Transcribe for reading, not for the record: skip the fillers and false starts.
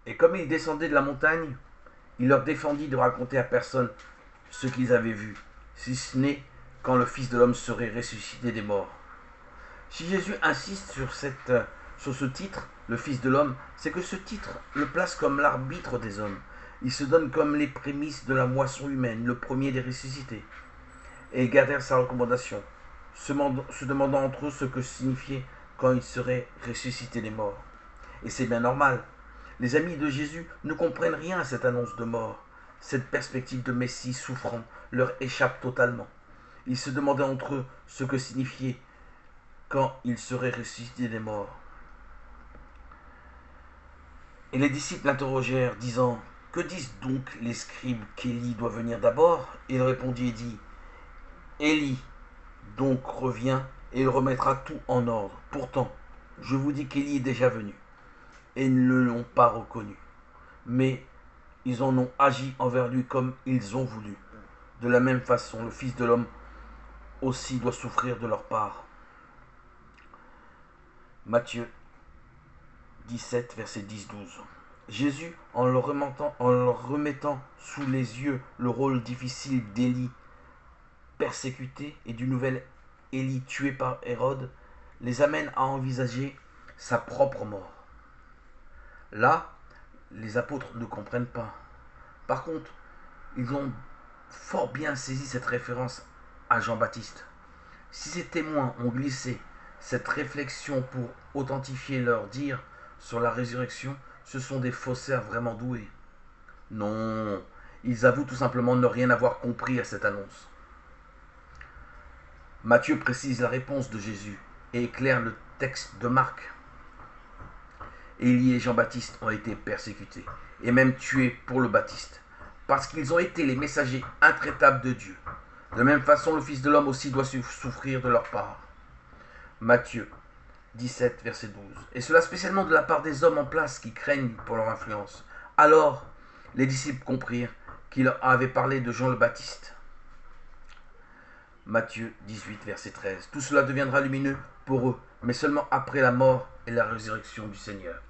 Et comme ils descendaient de la montagne, il leur défendit de raconter à personne ce qu'ils avaient vu, si ce n'est quand le Fils de l'homme serait ressuscité des morts. Si Jésus insiste sur ce titre, le Fils de l'homme, c'est que ce titre le place comme l'arbitre des hommes. Il se donne comme les prémices de la moisson humaine, le premier des ressuscités. Et ils gardèrent sa recommandation, se demandant entre eux ce que signifiait quand il serait ressuscité des morts. Et c'est bien normal. Les amis de Jésus ne comprennent rien à cette annonce de mort. Cette perspective de Messie souffrant leur échappe totalement. Ils se demandaient entre eux ce que signifiait quand il serait ressuscité des morts. Et les disciples l'interrogèrent, disant, que disent donc les scribes qu'Élie doit venir d'abord? Il répondit et dit, Élie donc revient et il remettra tout en ordre. Pourtant, je vous dis qu'Élie est déjà venu, et ils ne l'ont pas reconnu. Mais ils en ont agi envers lui comme ils ont voulu. De la même façon, le Fils de l'homme aussi doit souffrir de leur part. Matthieu 17, versets 10-12. Jésus, en leur remettant sous les yeux le rôle difficile d'Élie persécuté et du nouvel Élie tué par Hérode, les amène à envisager sa propre mort. Là, les apôtres ne comprennent pas. Par contre, ils ont fort bien saisi cette référence à Jean-Baptiste. Si ces témoins ont glissé cette réflexion pour authentifier leur dire sur la résurrection, ce sont des faussaires vraiment doués. Non, ils avouent tout simplement ne rien avoir compris à cette annonce. Matthieu précise la réponse de Jésus et éclaire le texte de Marc. Élie et Jean-Baptiste ont été persécutés et même tués pour le baptiste, parce qu'ils ont été les messagers intraitables de Dieu. De la même façon, le Fils de l'homme aussi doit souffrir de leur part. Matthieu 17, verset 12. Et cela spécialement de la part des hommes en place qui craignent pour leur influence. Alors, les disciples comprirent qu'il avait parlé de Jean le Baptiste. Matthieu 18, verset 13. Tout cela deviendra lumineux pour eux, mais seulement après la mort et la résurrection du Seigneur.